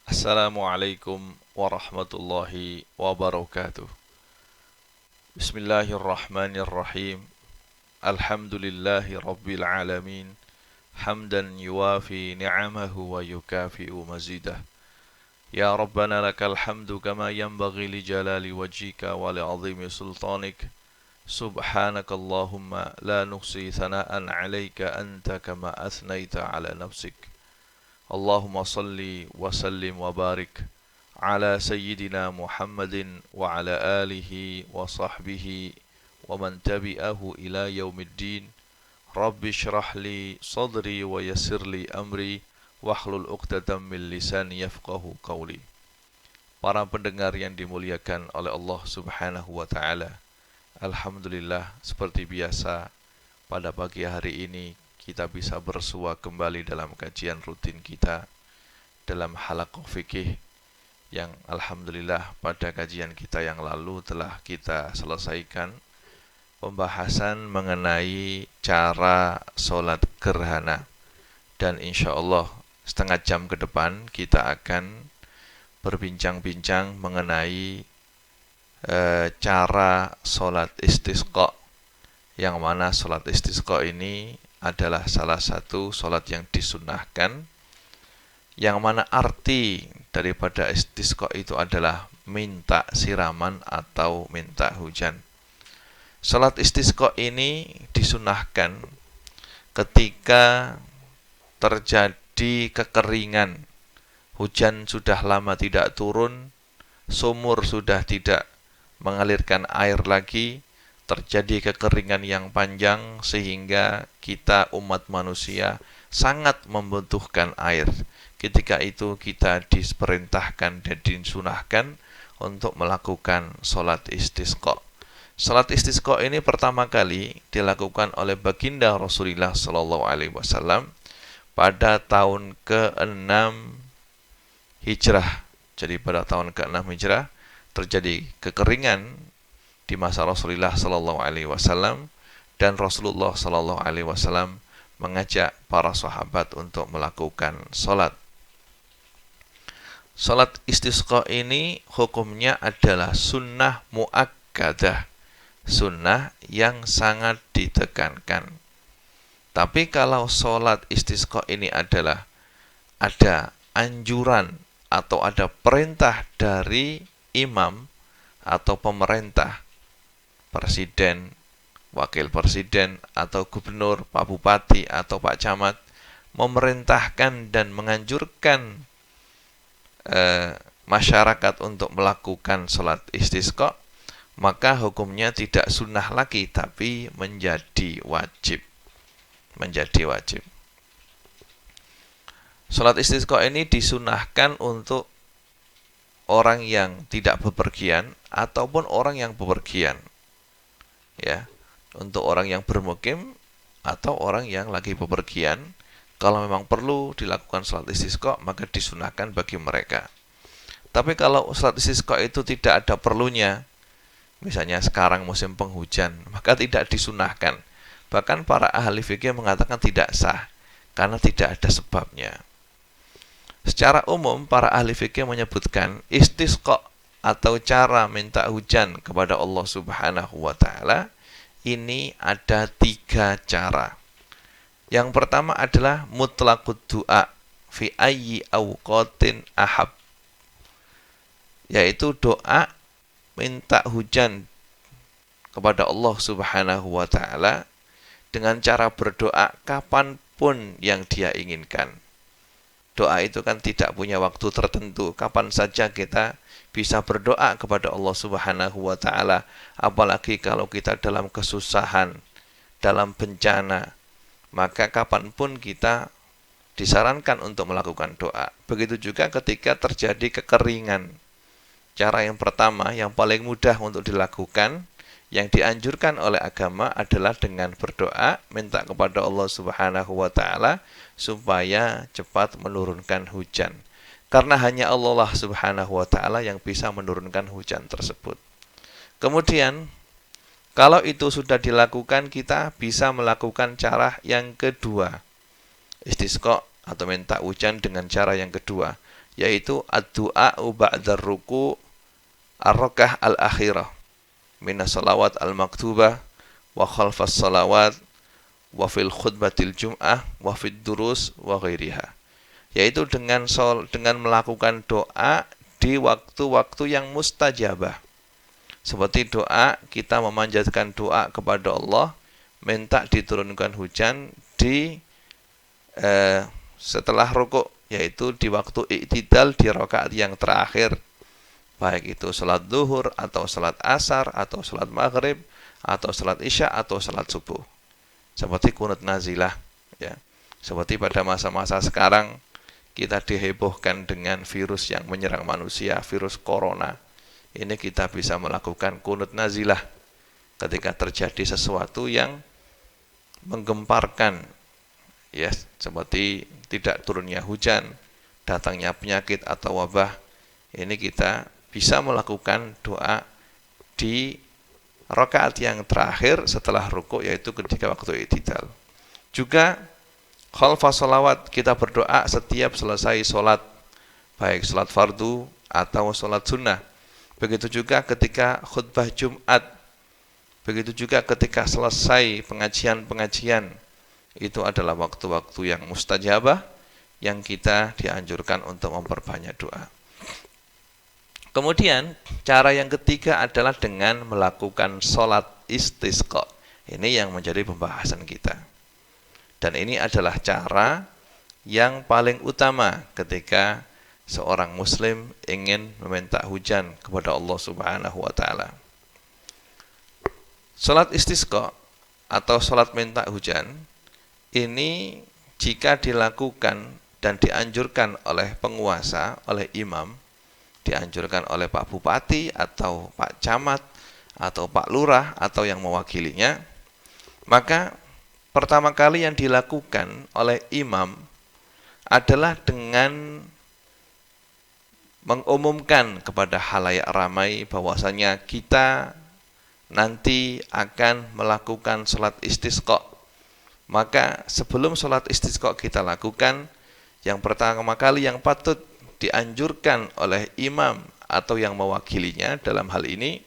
Assalamualaikum warahmatullahi wabarakatuh. Bismillahirrahmanirrahim. Alhamdulillahi rabbil alamin. Hamdan yuwafi ni'amahu wa yukafi'u mazidah. Ya Rabbana lakal hamdu kama yanbaghi li jalali wajhika wa li 'azimi sultanik. Subhanakallahumma la nuhsi thana'an 'alaika anta kama athnaita 'ala nafsik. Allahumma salli wa sallim wa barik ala sayyidina Muhammadin wa ala alihi wa sahbihi wa man tabi'ahu ila yaumiddin. Rabbi shrah li sadri wa yassir li amri wahlul 'uqdatam min lisani yafqahu qawli. Para pendengar yang dimuliakan oleh Allah Subhanahu wa taala. Alhamdulillah, seperti biasa pada pagi hari ini kita bisa bersua kembali dalam kajian rutin kita dalam halaqah fikih yang alhamdulillah pada kajian kita yang lalu telah kita selesaikan pembahasan mengenai cara sholat gerhana, dan insya Allah setengah jam ke depan kita akan berbincang-bincang mengenai cara sholat istisqa, yang mana sholat istisqa ini adalah salah satu sholat yang disunahkan, yang mana arti daripada istisqa itu adalah minta siraman atau minta hujan. Sholat istisqa ini disunahkan ketika terjadi kekeringan, hujan sudah lama tidak turun, sumur sudah tidak mengalirkan air lagi, terjadi kekeringan yang panjang sehingga kita umat manusia sangat membutuhkan air. Ketika itu kita diperintahkan dan disunahkan untuk melakukan sholat istisqa. Sholat istisqa ini pertama kali dilakukan oleh baginda Rasulullah SAW pada tahun ke-6 Hijrah. Jadi pada tahun ke-6 Hijrah terjadi kekeringan di masa Rasulullah SAW, dan Rasulullah SAW mengajak para sahabat untuk melakukan sholat. Sholat istisqa ini hukumnya adalah sunnah muakkadah, sunnah yang sangat ditekankan. Tapi kalau sholat istisqa ini adalah ada anjuran atau ada perintah dari imam atau pemerintah, presiden, wakil presiden, atau gubernur, pak bupati, atau pak camat, memerintahkan dan menganjurkan masyarakat untuk melakukan sholat istisqa, maka hukumnya tidak sunnah lagi, tapi menjadi wajib. Menjadi wajib. Sholat istisqa ini disunahkan untuk orang yang tidak bepergian ataupun orang yang bepergian. Ya, untuk orang yang bermukim atau orang yang lagi bepergian, kalau memang perlu dilakukan sholat istisqa, maka disunahkan bagi mereka. Tapi kalau sholat istisqa itu tidak ada perlunya, misalnya sekarang musim penghujan, maka tidak disunahkan. Bahkan para ahli fikih mengatakan tidak sah, karena tidak ada sebabnya. Secara umum para ahli fikih menyebutkan istisqa atau cara minta hujan kepada Allah Subhanahu wa taala ini ada 3 cara. Yang pertama adalah mutlaqud du'a fi ayyi awqatin ahab, yaitu doa minta hujan kepada Allah Subhanahu wa taala dengan cara berdoa kapanpun yang dia inginkan. Doa itu kan tidak punya waktu tertentu, kapan saja kita bisa berdoa kepada Allah Subhanahu wa taala, apalagi kalau kita dalam kesusahan, dalam bencana, maka kapanpun kita disarankan untuk melakukan doa. Begitu juga ketika terjadi kekeringan. Cara yang pertama, yang paling mudah untuk dilakukan, yang dianjurkan oleh agama adalah dengan berdoa, minta kepada Allah Subhanahu wa taala supaya cepat menurunkan hujan. Karena hanya Allah Subhanahu wa taala yang bisa menurunkan hujan tersebut. Kemudian, kalau itu sudah dilakukan, kita bisa melakukan cara yang kedua. Istisqa atau minta hujan dengan cara yang kedua, yaitu ad-du'a'u ba'dar ruku' ar-raka'ah al-akhirah minas salawat al-maktubah wa khalfas salawat wa fil khutbatil jum'ah wa fid durus wa ghairiha, yaitu dengan melakukan doa di waktu-waktu yang mustajabah, seperti doa kita memanjatkan doa kepada Allah minta diturunkan hujan di setelah rukuk, yaitu di waktu i'tidal di rakaat yang terakhir, baik itu salat zuhur atau salat asar atau salat maghrib atau salat isya atau salat subuh, seperti kunut nazilah ya. Seperti pada masa-masa sekarang kita dihebohkan dengan virus yang menyerang manusia, virus corona. Ini kita bisa melakukan kunut nazilah ketika terjadi sesuatu yang menggemparkan ya, seperti tidak turunnya hujan, datangnya penyakit atau wabah. Ini kita bisa melakukan doa di rakaat yang terakhir setelah rukuk, yaitu ketika waktu i'tidal. Juga khalfas salawat, kita berdoa setiap selesai sholat, baik sholat fardu atau sholat sunnah. Begitu juga ketika khutbah Jumat, begitu juga ketika selesai pengajian-pengajian. Itu adalah waktu-waktu yang mustajabah yang kita dianjurkan untuk memperbanyak doa. Kemudian cara yang ketiga adalah dengan melakukan sholat istisqa. Ini yang menjadi pembahasan kita. Dan ini adalah cara yang paling utama ketika seorang muslim ingin meminta hujan kepada Allah Subhanahu wa taala. Sholat istisqa atau sholat minta hujan ini jika dilakukan dan dianjurkan oleh penguasa, oleh imam, dianjurkan oleh Pak Bupati atau Pak Camat atau Pak Lurah atau yang mewakilinya, maka pertama kali yang dilakukan oleh imam adalah dengan mengumumkan kepada khalayak ramai bahwasanya kita nanti akan melakukan sholat istisqa. Maka sebelum sholat istisqa kita lakukan, yang pertama kali yang patut dianjurkan oleh imam atau yang mewakilinya dalam hal ini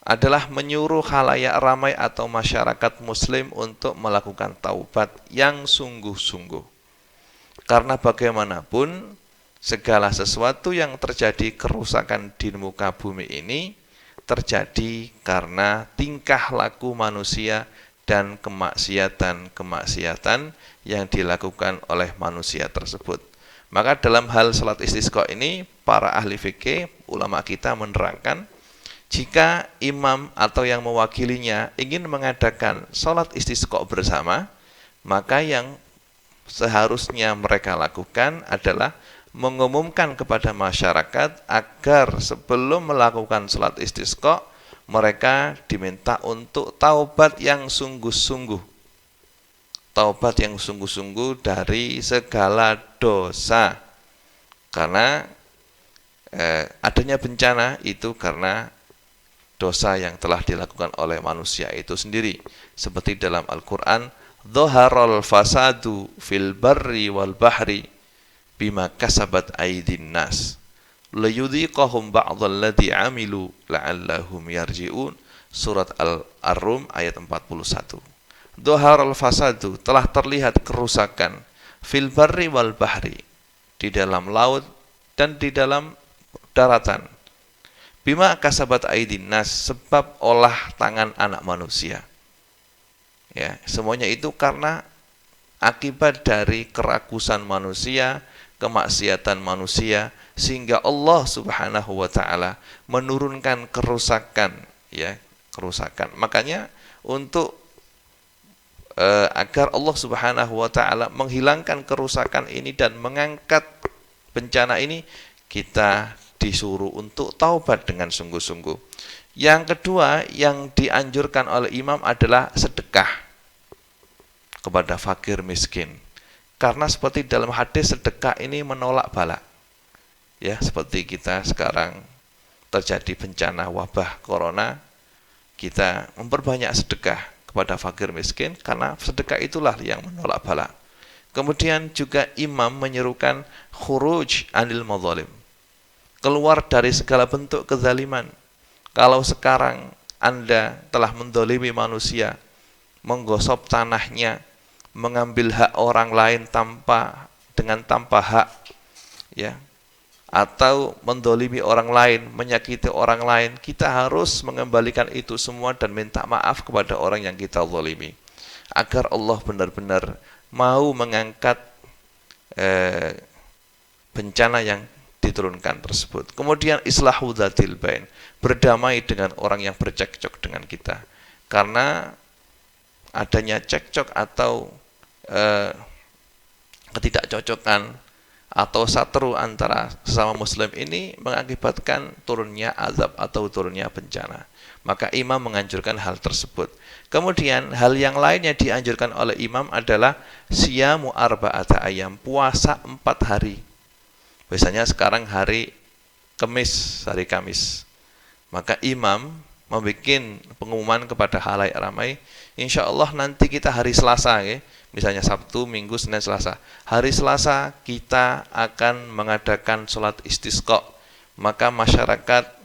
adalah menyuruh khalayak ramai atau masyarakat muslim untuk melakukan taubat yang sungguh-sungguh. Karena bagaimanapun segala sesuatu yang terjadi kerusakan di muka bumi ini terjadi karena tingkah laku manusia dan kemaksiatan yang dilakukan oleh manusia tersebut. Maka dalam hal salat istisqa ini, para ahli fikih, ulama kita menerangkan, jika imam atau yang mewakilinya ingin mengadakan salat istisqa bersama, maka yang seharusnya mereka lakukan adalah mengumumkan kepada masyarakat agar sebelum melakukan salat istisqa, mereka diminta untuk taubat yang sungguh-sungguh. Taubat yang sungguh-sungguh dari segala dosa. Karena adanya bencana itu karena dosa yang telah dilakukan oleh manusia itu sendiri. Seperti dalam Al-Quran, Dhaharal fasadu fil barri wal bahri bima kasabat aydin nas. Liyudhiqahum ba'dalladzi amilu la'allahum yarji'un. Surat Ar-Rum ayat 41. Dhaharal fasadu, telah terlihat kerusakan, fil barri wal bahri, di dalam laut dan di dalam daratan. Bima kasabat aydin nas, sebab olah tangan anak manusia. Ya, semuanya itu karena akibat dari kerakusan manusia, kemaksiatan manusia, sehingga Allah Subhanahu wa taala menurunkan kerusakan, ya, kerusakan. Makanya untuk agar Allah Subhanahu wa taala menghilangkan kerusakan ini dan mengangkat bencana ini, kita disuruh untuk taubat dengan sungguh-sungguh. Yang kedua yang dianjurkan oleh imam adalah sedekah kepada fakir miskin. Karena seperti dalam hadis, sedekah ini menolak bala. Ya, seperti kita sekarang terjadi bencana wabah corona, kita memperbanyak sedekah kepada fakir miskin, karena sedekah itulah yang menolak bala. Kemudian juga imam menyerukan khuruj anil madzalim, keluar dari segala bentuk kezaliman. Kalau sekarang Anda telah mendolimi manusia, menggosok tanahnya, mengambil hak orang lain tanpa hak, ya, atau mendolimi orang lain, menyakiti orang lain, kita harus mengembalikan itu semua dan minta maaf kepada orang yang kita zalimi, agar Allah benar-benar mau mengangkat bencana yang diturunkan tersebut. Kemudian islahu dzatil bain, berdamai dengan orang yang bercekcok dengan kita. Karena adanya cekcok atau ketidakcocokan atau satru antara sesama muslim ini mengakibatkan turunnya azab atau turunnya bencana. Maka imam menganjurkan hal tersebut. Kemudian hal yang lainnya dianjurkan oleh imam adalah siyamu arba'ata ayam, puasa 4 hari. Biasanya sekarang hari Kamis. Maka imam membuat pengumuman kepada halayak ramai, insya Allah nanti kita hari Selasa, ya. Misalnya Sabtu, Minggu, Senin, Selasa. Hari Selasa kita akan mengadakan sholat istisqa. Maka masyarakat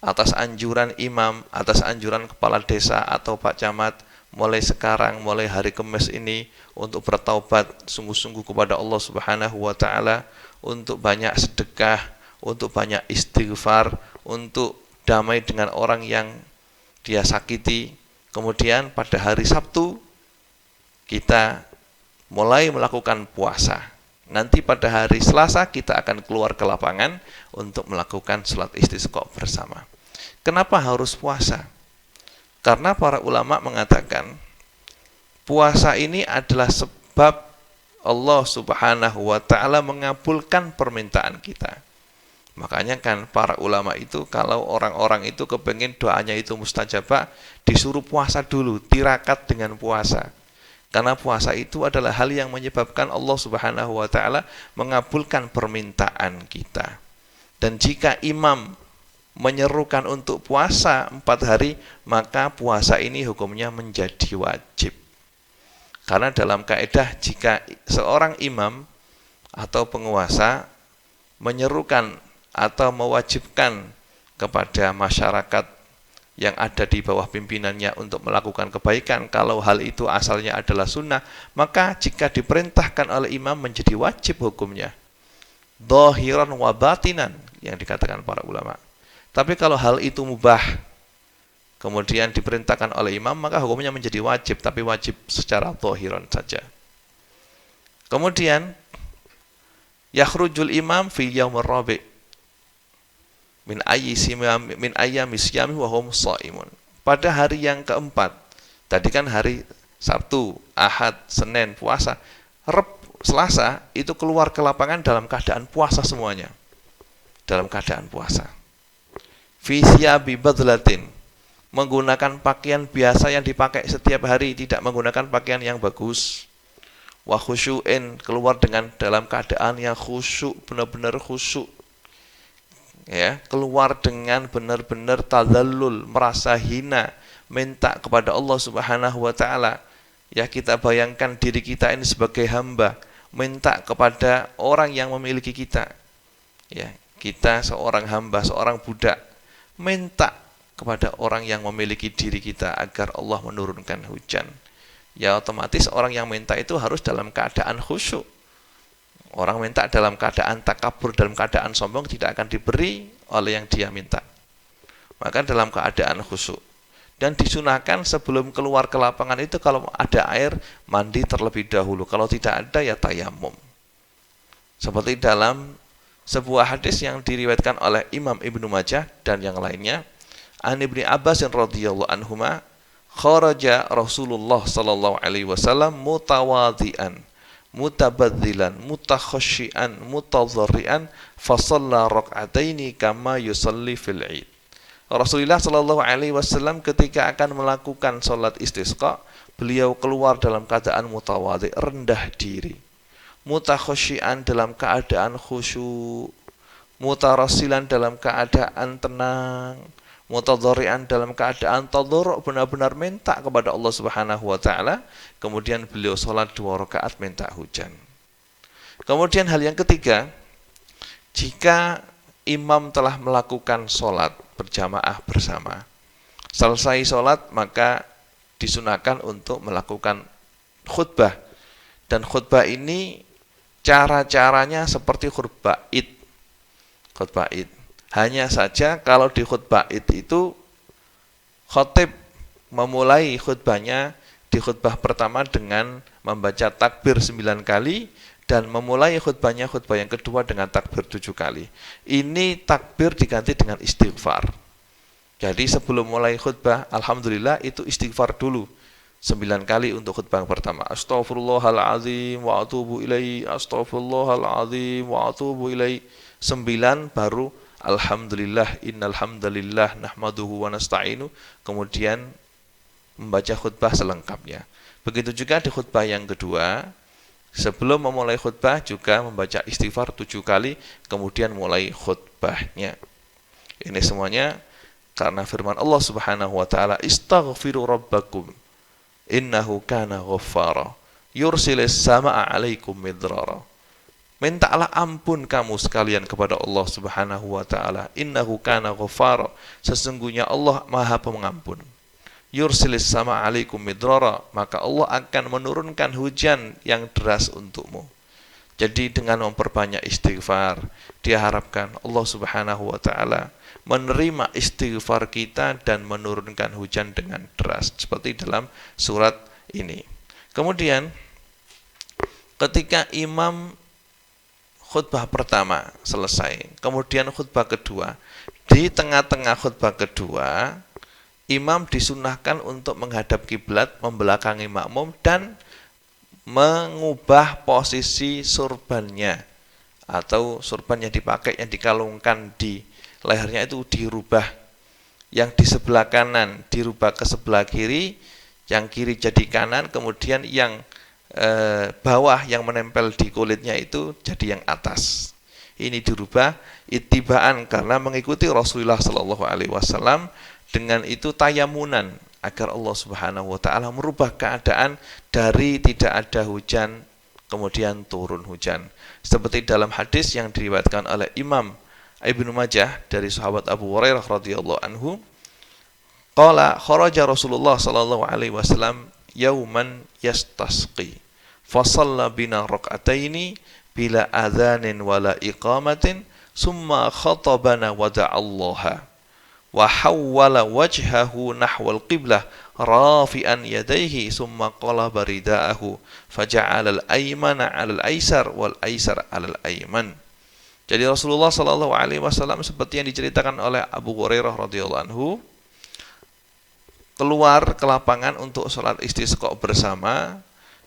atas anjuran imam, atas anjuran kepala desa atau Pak Camat, mulai sekarang, mulai hari Kamis ini, untuk bertaubat sungguh-sungguh kepada Allah Subhanahu wa Ta'ala, untuk banyak sedekah, untuk banyak istighfar, untuk damai dengan orang yang dia sakiti. Kemudian pada hari Sabtu kita mulai melakukan puasa. Nanti pada hari Selasa kita akan keluar ke lapangan untuk melakukan sholat istisqa bersama. Kenapa harus puasa? Karena para ulama mengatakan puasa ini adalah sebab Allah Subhanahu wa Ta'ala mengabulkan permintaan kita. Makanya kan para ulama itu, kalau orang-orang itu kepengen doanya itu mustajabah, disuruh puasa dulu, tirakat dengan puasa. Karena puasa itu adalah hal yang menyebabkan Allah Subhanahu wa Ta'ala mengabulkan permintaan kita. Dan jika imam menyerukan untuk puasa 4 hari, maka puasa ini hukumnya menjadi wajib. Karena dalam kaidah, jika seorang imam atau penguasa menyerukan atau mewajibkan kepada masyarakat yang ada di bawah pimpinannya untuk melakukan kebaikan, kalau hal itu asalnya adalah sunnah, maka jika diperintahkan oleh imam menjadi wajib hukumnya, dhahiran wa batinan, yang dikatakan para ulama. Tapi kalau hal itu mubah, kemudian diperintahkan oleh imam, maka hukumnya menjadi wajib, tapi wajib secara dhahiran saja. Kemudian yakhrujul imam fi yaumir rabi' min ayyami siyami wa hum shaimun. Pada hari yang keempat, tadi kan hari Sabtu, Ahad, Senin puasa, Selasa itu keluar ke lapangan dalam keadaan puasa semuanya. Dalam keadaan puasa. Fi siyabi badlatin, menggunakan pakaian biasa yang dipakai setiap hari, tidak menggunakan pakaian yang bagus. Wa khusyu'in, keluar dalam keadaan yang khusyuk, benar-benar khusyuk. Ya, keluar dengan benar-benar tadzallul, merasa hina, minta kepada Allah Subhanahu wa Ta'ala. Ya, kita bayangkan diri kita ini sebagai hamba, minta kepada orang yang memiliki kita. Ya, kita seorang hamba, seorang budak, minta kepada orang yang memiliki diri kita agar Allah menurunkan hujan. Ya, otomatis orang yang minta itu harus dalam keadaan khusyuk. Orang minta dalam keadaan takabur, dalam keadaan sombong, tidak akan diberi oleh yang dia minta. Maka dalam keadaan khusyuk. Dan disunahkan sebelum keluar ke lapangan itu, kalau ada air, mandi terlebih dahulu. Kalau tidak ada, ya tayamum. Seperti dalam sebuah hadis yang diriwayatkan oleh Imam Ibnu Majah dan yang lainnya, An Ibni Abbas radhiyallahu anhuma, kharaja Rasulullah sallallahu alaihi wasallam mutawadhi'an, mutabadzilan, mutakhasyian, mutadharrian, fa shalla rak'ataini kama yusalli fil 'id. Rasulullah sallallahu alaihi wasallam ketika akan melakukan salat istisqa, beliau keluar dalam keadaan mutawadhi, rendah diri. Mutakhasyian, dalam keadaan khusyuk. Mutarassilan, dalam keadaan tenang. mutadhari'an dalam keadaan tadharru, benar-benar minta kepada Allah Subhanahu wa taala. Kemudian beliau sholat 2 rakaat minta hujan. Kemudian hal yang ketiga, jika imam telah melakukan sholat berjamaah bersama, selesai sholat maka disunahkan untuk melakukan khutbah. Dan khutbah ini cara-caranya seperti khutbah id. Khutbah id. Hanya saja kalau di khutbah id itu khatib memulai khutbahnya di khutbah pertama dengan membaca takbir 9 kali dan memulai khutbah yang kedua dengan takbir 7 kali. Ini takbir diganti dengan istighfar. Jadi sebelum mulai khutbah, alhamdulillah itu istighfar dulu 9 kali untuk khutbah yang pertama. Astaghfirullahaladzim wa atubu ilaihi, astaghfirullahaladzim wa atubu ilaihi. 9 baru alhamdulillah innal hamdalillah nahmaduhu wa nasta'inu, kemudian membaca khutbah selengkapnya. Begitu juga di khutbah yang kedua, sebelum memulai khutbah juga membaca istighfar 7 kali, kemudian mulai khutbahnya. Ini semuanya karena firman Allah Subhanahu wa taala, istaghfiru rabbakum innahu kana ghaffara yursilis samaa'a 'alaikum midrara. Mintalah ampun kamu sekalian kepada Allah Subhanahu wa taala. Innahu kana ghaffara, sesungguhnya Allah Maha Pengampun. Yursilis sama alaikum midrara, maka Allah akan menurunkan hujan yang deras untukmu. Jadi dengan memperbanyak istighfar, diharapkan Allah Subhanahu wa taala menerima istighfar kita dan menurunkan hujan dengan deras seperti dalam surat ini. Kemudian ketika imam khutbah pertama selesai, kemudian khutbah kedua, di tengah-tengah khutbah kedua, imam disunahkan untuk menghadap kiblat, membelakangi makmum dan mengubah posisi surbannya atau surban yang dipakai, yang dikalungkan di lehernya itu dirubah. Yang di sebelah kanan dirubah ke sebelah kiri, yang kiri jadi kanan, kemudian yang bawah yang menempel di kulitnya itu jadi yang atas. Ini dirubah ittibaan karena mengikuti Rasulullah sallallahu alaihi wasallam. Dengan itu tayamunan agar Allah Subhanahu wa taala merubah keadaan dari tidak ada hujan kemudian turun hujan. Seperti dalam hadis yang diriwayatkan oleh Imam Ibnu Majah dari sahabat Abu Hurairah radhiyallahu anhu, qala kharaja Rasulullah sallallahu alaihi wasallam yauman yastasqi fa shalla bina rak'ataini bila adzanin wala iqamatin summa khatabana wa da'allaha wa hawwala wajhahu nahwal qiblah rafi'an yadayhi summa qalaba ridaahu faja'ala al-aymana 'ala al-aysar wal aysar 'ala al-ayman. Jadi Rasulullah sallallahu alaihi wasallam seperti yang diceritakan oleh Abu Hurairah radhiyallahu anhu keluar ke lapangan untuk sholat istisqa bersama,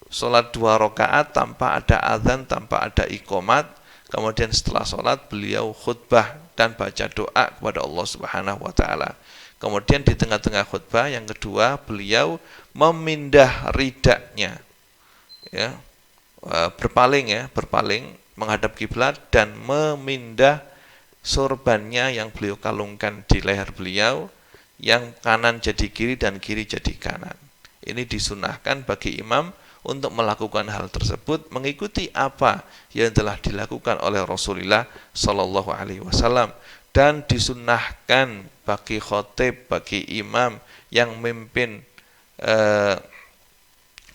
sholat 2 rakaat tanpa ada azan, tanpa ada iqamat. Kemudian setelah sholat beliau khutbah dan baca doa kepada Allah Subhanahu wa taala. Kemudian di tengah-tengah khutbah yang kedua beliau memindah ridaknya, ya, berpaling menghadap kiblat dan memindah sorbannya yang beliau kalungkan di leher beliau, yang kanan jadi kiri dan kiri jadi kanan. Ini disunahkan bagi imam untuk melakukan hal tersebut mengikuti apa yang telah dilakukan oleh Rasulullah sallallahu alaihi wasallam, dan disunahkan bagi khatib, bagi imam yang memimpin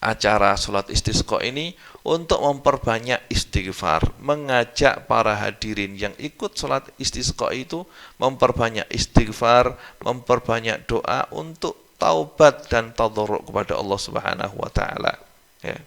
acara sholat istisqa ini untuk memperbanyak istighfar, mengajak para hadirin yang ikut sholat istisqa itu memperbanyak istighfar, memperbanyak doa untuk taubat dan tadharru kepada Allah Subhanahu wa taala, ya.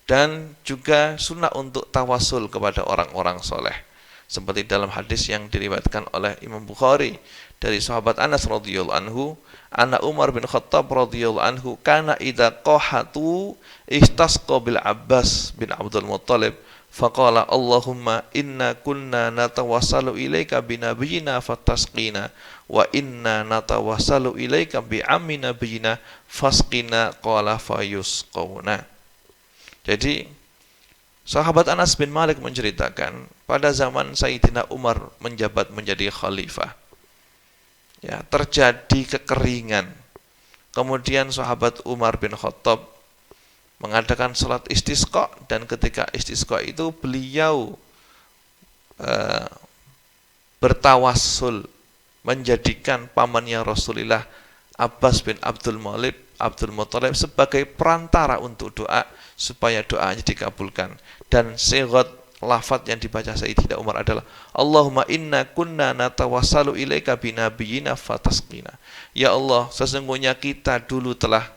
Dan juga sunnah untuk tawasul kepada orang-orang soleh, seperti dalam hadis yang diriwayatkan oleh Imam Bukhari dari sahabat Anas radhiyallahu anhu, anna Umar bin Khattab radhiyallahu anhu kana idza qahatu istasqa bil Abbas bin Abdul Muttalib faqala Allahumma inna kunna natawassalu ilaika bi nabiyyina fatasqina wa inna natawassalu ilaika bi ammi nabiyyina fasqina qala fayusquna. Jadi sahabat Anas bin Malik menceritakan pada zaman Sayyidina Umar menjabat menjadi khalifah, ya, terjadi kekeringan. Kemudian sahabat Umar bin Khattab mengadakan sholat istisqa, dan ketika istisqa itu beliau bertawassul menjadikan pamannya Rasulullah Abbas bin Abdul Muthalib sebagai perantara untuk doa supaya doanya dikabulkan. Dan sighat lafaz yang dibaca Sayyidina Umar adalah Allahumma inna kunna natawassalu ilaika binabiyyina fatasqina. Ya Allah, sesungguhnya kita dulu telah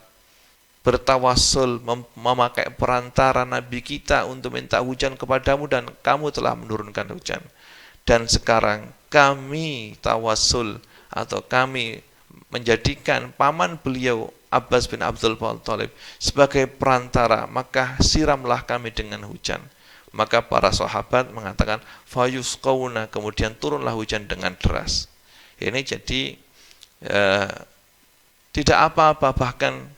bertawassul memakai perantara Nabi kita untuk minta hujan kepadamu, dan kamu telah menurunkan hujan. Dan sekarang kami tawassul atau kami menjadikan paman beliau Abbas bin Abdul Muthalib sebagai perantara, maka siramlah kami dengan hujan. Maka para sahabat mengatakan fayusqauna, kemudian turunlah hujan dengan deras. Ini jadi tidak apa-apa, bahkan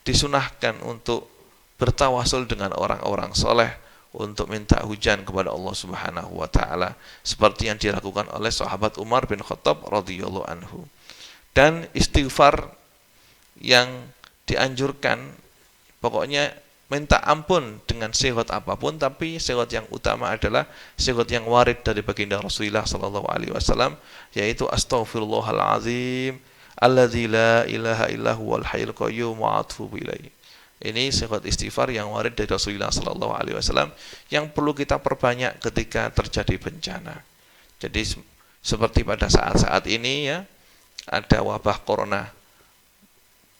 disunahkan untuk bertawasul dengan orang-orang soleh untuk minta hujan kepada Allah Subhanahu wa taala, seperti yang dilakukan oleh sahabat Umar bin Khattab radhiyallahu anhu. Dan istighfar yang dianjurkan, pokoknya minta ampun dengan sighat apapun, tapi sighat yang utama adalah sighat yang warid dari baginda Rasulullah sallallahu alaihi wasallam, yaitu astaghfirullahalazim alladzi la ilaha illa huwal hayyul qayyum wa atubu ilaihi. Ini sighat istighfar yang warid dari Rasulullah sallallahu alaihi wasallam yang perlu kita perbanyak ketika terjadi bencana. Jadi seperti pada saat-saat ini ya, ada wabah corona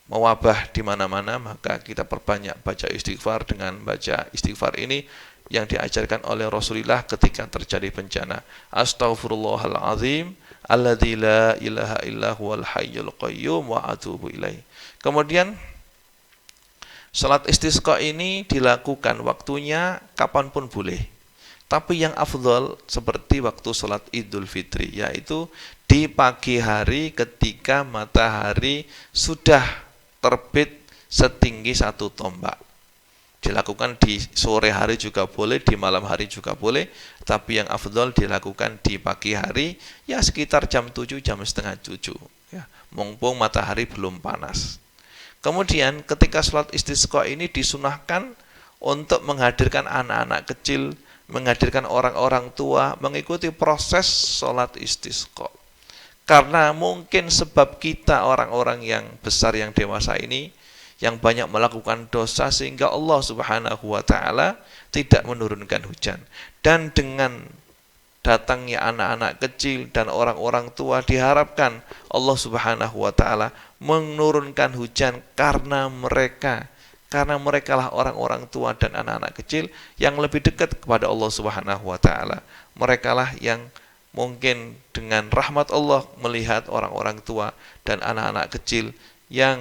mewabah di mana-mana, maka kita perbanyak baca istighfar. Dengan baca istighfar ini yang diajarkan oleh Rasulullah ketika terjadi bencana, astaghfirullahalazim alladzi la ilaha illa huwal hayyul qayyum wa atubu ilaih. Kemudian salat istisqa ini dilakukan waktunya kapanpun boleh, tapi yang afdal seperti waktu salat Idul Fitri, yaitu di pagi hari ketika matahari sudah terbit setinggi 1 tombak. Dilakukan di sore hari juga boleh, di malam hari juga boleh, tapi yang afdal dilakukan di pagi hari, ya sekitar jam 7, jam setengah 7 ya, mumpung matahari belum panas. Kemudian ketika sholat istisqa ini disunahkan untuk menghadirkan anak-anak kecil, menghadirkan orang-orang tua mengikuti proses sholat istisqa. Karena mungkin sebab kita orang-orang yang besar, yang dewasa ini, yang banyak melakukan dosa, sehingga Allah Subhanahu wa taala tidak menurunkan hujan. Dan dengan datangnya anak-anak kecil dan orang-orang tua, diharapkan Allah Subhanahu wa taala menurunkan hujan karena mereka lah orang-orang tua dan anak-anak kecil yang lebih dekat kepada Allah Subhanahu wa taala. Mereka lah yang mungkin dengan rahmat Allah melihat orang-orang tua dan anak-anak kecil yang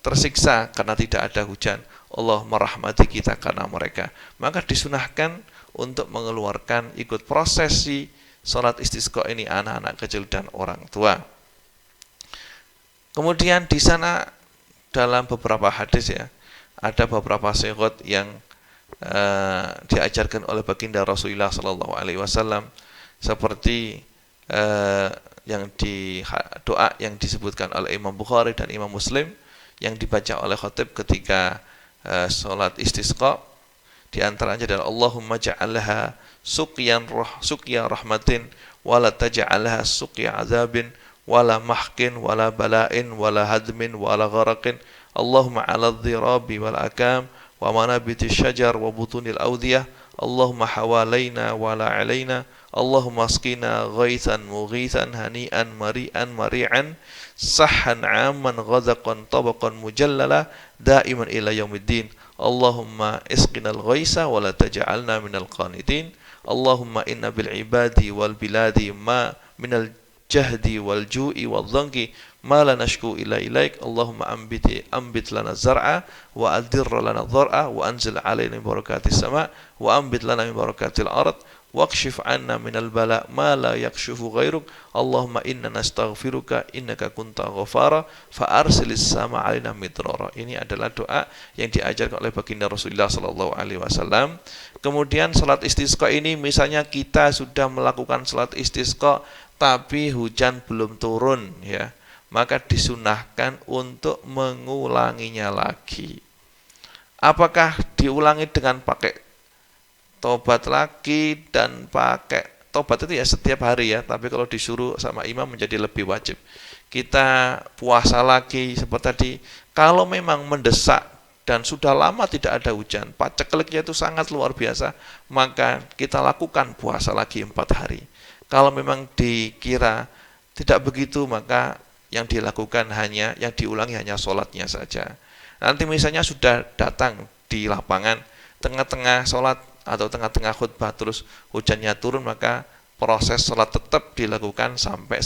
tersiksa karena tidak ada hujan. Allah merahmati kita karena mereka. Maka disunahkan untuk mengeluarkan ikut prosesi sholat istisqa ini anak-anak kecil dan orang tua. Kemudian di sana dalam beberapa hadis ya, ada beberapa sighat yang diajarkan oleh baginda Rasulullah sallallahu alaihi wasallam, seperti yang di doa yang disebutkan oleh Imam Bukhari dan Imam Muslim yang dibaca oleh khatib ketika sholat istisqa. Di antaranya adalah Allahumma ja'alha suqya rahmatin wala taj'alha suqya azabin wala mahkin wala bala'in wala hadmin wala gharaqin. Allahumma 'ala adh-dhirabi wal akam wa manabiti syajar wa butunil awdiyah. Allahumma hawalaina wala 'alaina. Allahumma asqina ghaithan mughithan hani'an mari'an mari'an sahhan 'aman ghadaqan tabaqan mujallala da'iman ila yaumiddin. Allahumma isqinal ghaisa wa la taj'alna minal qanitin. Allahumma inna bil ibadi wal biladi ma minal jahdi wal ju'i wal dhanki ma la nashku ila ilaik. Allahumma ambit lana zar'a wa adir lana dhar'a wa anzil alaina barakatis sama wa ambit lana min barakatil ard waqshif anna minal bala ma la yakshifu ghairuk. Allahumma inna nastaghfiruka innaka kunta ghafara fa arsilis sama alaina midrara. Ini adalah doa yang diajarkan oleh baginda Rasulullah sallallahu alaihi wasallam. Kemudian salat istisqa ini, misalnya kita sudah melakukan salat istisqa tapi hujan belum turun ya, maka disunahkan untuk mengulanginya lagi. Apakah diulangi dengan pakai tobat lagi dan pakai tobat itu ya setiap hari ya, tapi kalau disuruh sama imam menjadi lebih wajib. Kita puasa lagi seperti tadi, kalau memang mendesak dan sudah lama tidak ada hujan, pacekliknya itu sangat luar biasa, maka kita lakukan puasa lagi 4 hari. Kalau memang dikira tidak begitu, maka yang dilakukan hanya, yang diulangi hanya sholatnya saja. Nanti misalnya sudah datang di lapangan, tengah-tengah sholat atau tengah-tengah khutbah terus hujannya turun, maka proses sholat tetap dilakukan sampai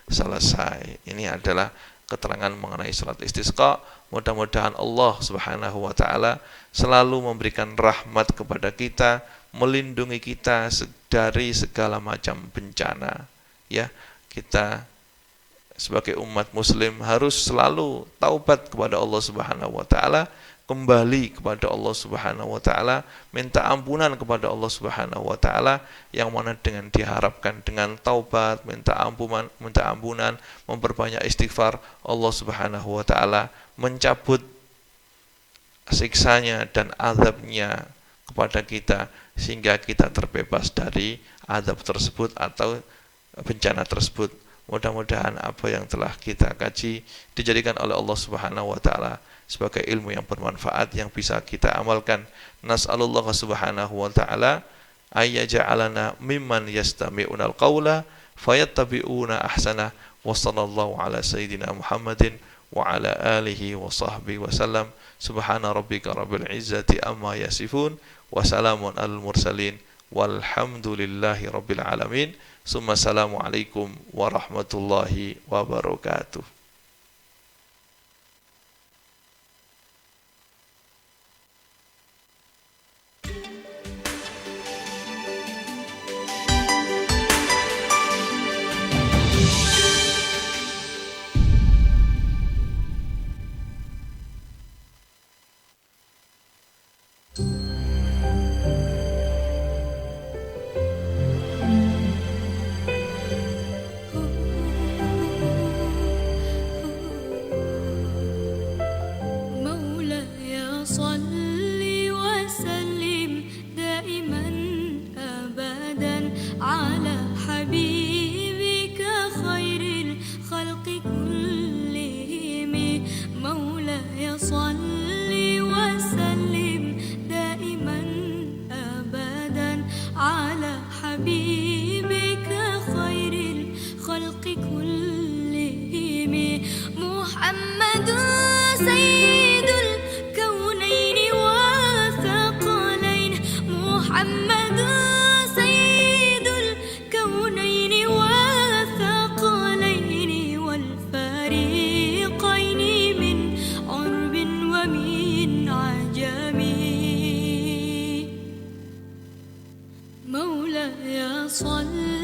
selesai. Ini adalah keterangan mengenai sholat istisqa. Mudah-mudahan Allah Subhanahu wa ta'ala selalu memberikan rahmat kepada kita, melindungi kita dari segala macam bencana. Ya, kita sebagai umat muslim harus selalu taubat kepada Allah Subhanahu wa ta'ala, kembali kepada Allah Subhanahu wa ta'ala, minta ampunan kepada Allah Subhanahu wa ta'ala, yang mana dengan diharapkan dengan taubat, minta ampunan, memperbanyak istighfar, Allah Subhanahu wa ta'ala mencabut siksanya dan azabnya kepada kita, sehingga kita terbebas dari azab tersebut atau bencana tersebut. Mudah-mudahan apa yang telah kita kaji dijadikan oleh Allah Subhanahu wa ta'ala sebagai ilmu yang bermanfaat yang bisa kita amalkan. Nas'alullah Subhanahu wa ta'ala ayyaja'alana mimman yastami'unal qawla fayattabi'una ahsana, wa sallallahu ala sayyidina Muhammadin wa ala alihi wa sahbihi wa sallam. Subhana rabbika rabbil izzati amma yasifun, wa salamun alal mursalin, walhamdulillahi rabbil alamin. Assalamualaikum warahmatullahi wabarakatuh. مولاي صل